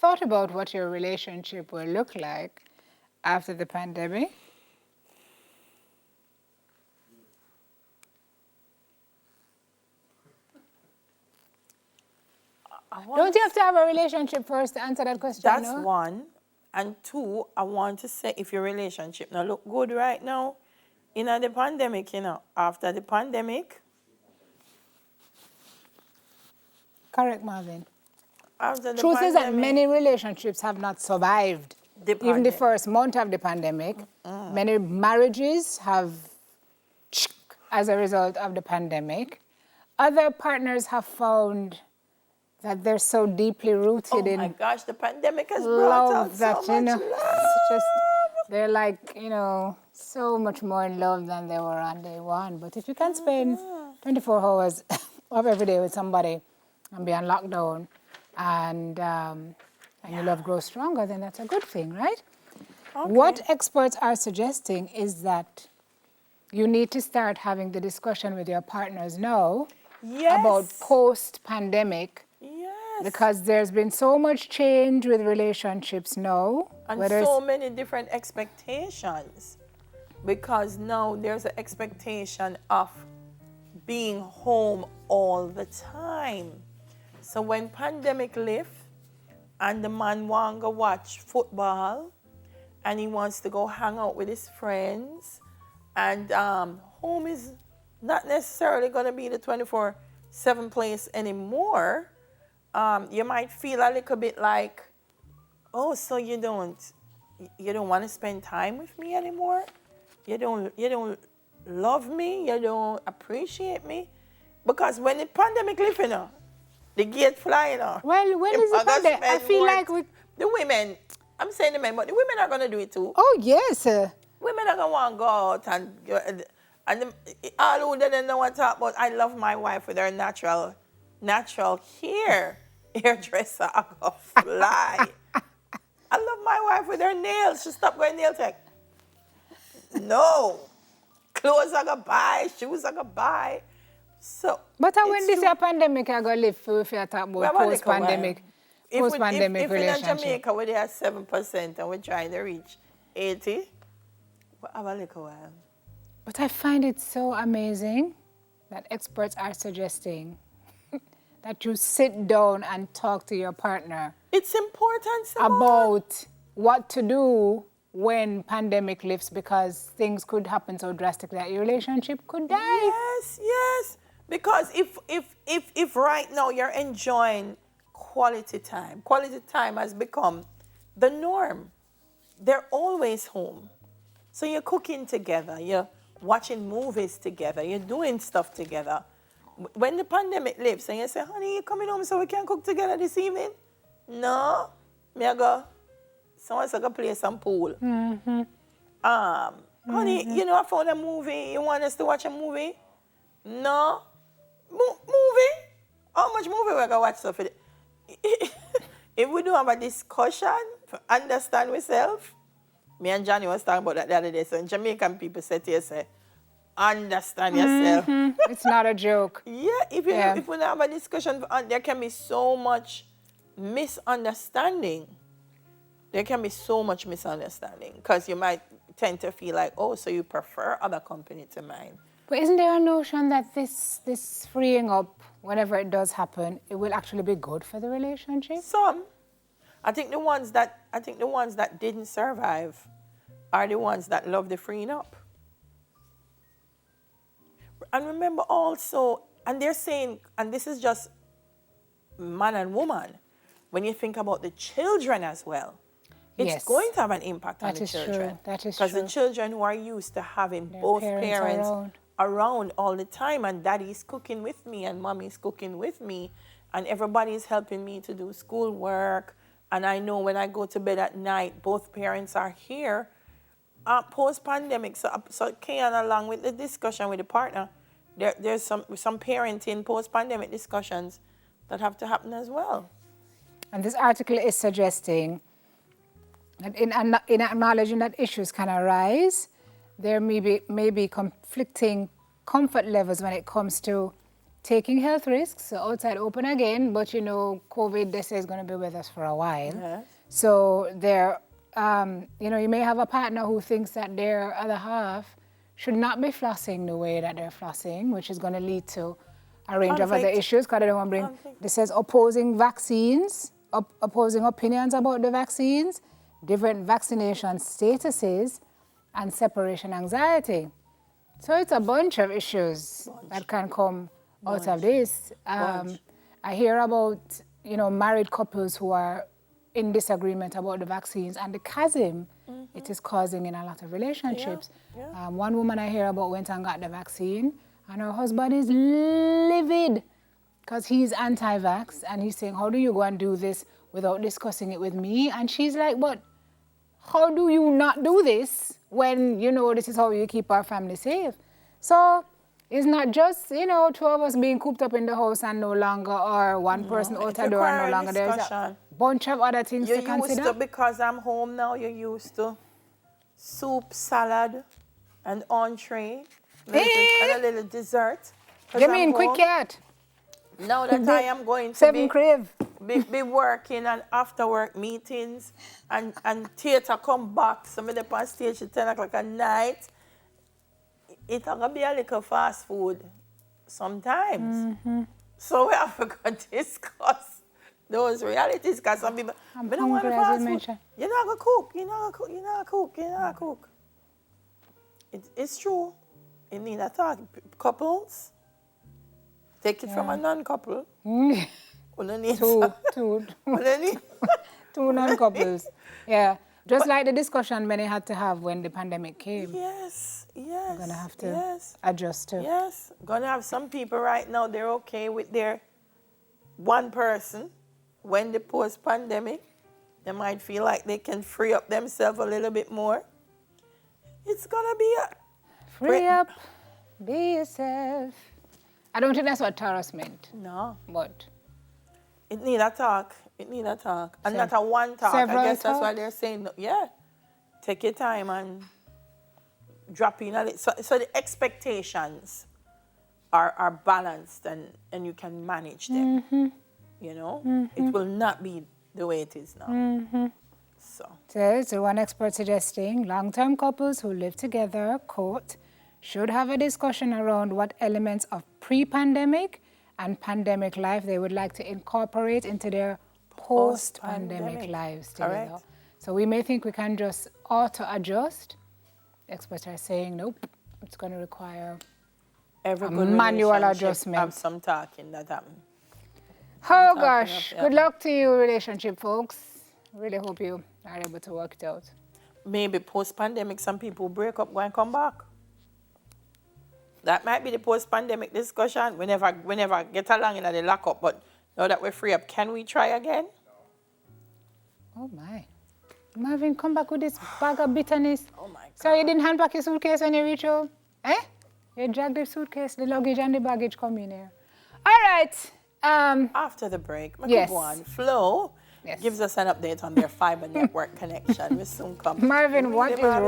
thought about what your relationship will look like after the pandemic? Don't you have to have a relationship first to answer that question? That's no? one. And two, I want to say if your relationship now look good right now, in the pandemic, after the pandemic. Correct, Marvin. After the Truth pandemic, is that many relationships have not survived. Even the first month of the pandemic. Many marriages have as a result of the pandemic. Other partners have found that they're so deeply rooted in oh my gosh, the pandemic has brought out so much love. Just, they're like, so much more in love than they were on day one. But if you can spend 24 hours of every day with somebody and be on lockdown and your love grows stronger, then that's a good thing, right? Okay. What experts are suggesting is that you need to start having the discussion with your partners now about post-pandemic. Yes. Because there's been so much change with relationships now. And so many different expectations. Because now there's an expectation of being home all the time. So when pandemic lift and the man want to go watch football and he wants to go hang out with his friends and home is not necessarily going to be the 24/7 place anymore. You might feel a little bit like, oh, so you don't want to spend time with me anymore? You don't love me? You don't appreciate me? Because when the pandemic lifting, the gate flying. Well, when is the pandemic? I feel like the women, I'm saying the men, but the women are going to do it too. Oh, yes. Women are going to want to go out and all who didn't know what to talk about, I love my wife with her natural hair. Hairdresser, I go fly. I love my wife with her nails. She stopped going nail tech. No. Clothes I go buy, shoes I go buy. So, but when this pandemic I go live if you talk about post-pandemic relationship. If in Jamaica where they are 7% and we're trying to reach 80, we'll have a little while. But I find it so amazing that experts are suggesting that you sit down and talk to your partner. It's important, Simone. About what to do when pandemic lifts, because things could happen so drastically that your relationship could die. Yes. Because if right now you're enjoying quality time has become the norm. They're always home. So you're cooking together, you're watching movies together, you're doing stuff together. When the pandemic lifts and you say, honey, you coming home so we can cook together this evening? No. Me I go, someone's going to play some pool. Honey, I found a movie. You want us to watch a movie? No. Movie? How much movie we going to watch? So for if we do have a discussion, understand ourselves, me and Johnny was talking about that the other day. So in Jamaican people say to you, say, understand yourself. It's not a joke. Yeah, if we don't have a discussion, there can be so much misunderstanding. There can be so much misunderstanding because you might tend to feel like, oh, so you prefer other company to mine. But isn't there a notion that this freeing up, whenever it does happen, it will actually be good for the relationship? Some. I think the ones that didn't survive are the ones that love the freeing up. And remember also, and they're saying, and this is just man and woman, when you think about the children as well, it's going to have an impact on the children. That is true. Because the children who are used to having both parents around all the time, and daddy's cooking with me and mommy's cooking with me, and everybody's helping me to do schoolwork, and I know when I go to bed at night, both parents are here. Post-pandemic, so Kayan, along with the discussion with the partner, there's some parenting post-pandemic discussions that have to happen as well. And this article is suggesting that in acknowledging that issues can arise, there may be conflicting comfort levels when it comes to taking health risks, so outside open again, but you know, COVID, they say, is going to be with us for a while. Yes. So there, you know, you may have a partner who thinks that their other half should not be flossing the way that they're flossing, which is going to lead to a range of other Conflict. issues, because they don't want to bring, Conflict. this says opposing vaccines, opposing opinions about the vaccines, different vaccination statuses, and separation anxiety. So it's a bunch of issues that can come out of this. I hear about, you know, married couples who are in disagreement about the vaccines and the chasm it is causing in a lot of relationships. One woman I hear about went and got the vaccine, and her husband is livid because he's anti-vax, and he's saying, how do you go and do this without discussing it with me? And she's like, but how do you not do this when you know this is how you keep our family safe? So it's not just, you know, two of us being cooped up in the house and no longer, or one person out the door and no longer. There's a bunch of other things to consider. Used to, because I'm home now, you're used to soup, salad, and entree, and a little dessert. You mean quick cat? Now that I am going to Seven crib. be working and after work meetings and theatre come back, so I'm up on stage at 10 o'clock at night, it's going to be a little fast food sometimes. So we have to go discuss those realities, because some people, I don't want to fast food. You're not going to cook, you're not going to cook, you're not going to cook, you're not going to cook. It's true. You need a talk. Couples, take it from a non-couple. Two non-couples. Yeah. Just like the discussion many had to have when the pandemic came. Yes. We're going to have to adjust to. Yes. Going to have some people right now, they're okay with their one person. When the post-pandemic, they might feel like they can free up themselves a little bit more. It's going to be a... Free up, be yourself. I don't think that's what Taurus meant. No. But it need a talk. It need a talk. And not a one talk. I guess that's why they're saying, yeah, take your time and drop in a little. So the expectations are balanced, and you can manage them. You know? It will not be the way it is now. So one expert suggesting long-term couples who live together, quote, should have a discussion around what elements of pre-pandemic and pandemic life they would like to incorporate into their post-pandemic lives together. Correct. So we may think we can just auto-adjust. Experts are saying, nope, it's going to require a manual adjustment. Have some talking that happen. Oh gosh, good luck to you, relationship folks. Really hope you are able to work it out. Maybe post-pandemic, some people break up, go and come back. That might be the post-pandemic discussion. We never get along in the lock-up, but now that we're free up, can we try again? Oh my. Marvin, come back with this bag of bitterness. Oh my God. So you didn't hand back your suitcase when you reached home? Eh? You dragged the suitcase, the luggage and the baggage come in here. All right. After the break, we can go on. Flo gives us an update on their fiber network connection. We soon come. Marvin, what is wrong?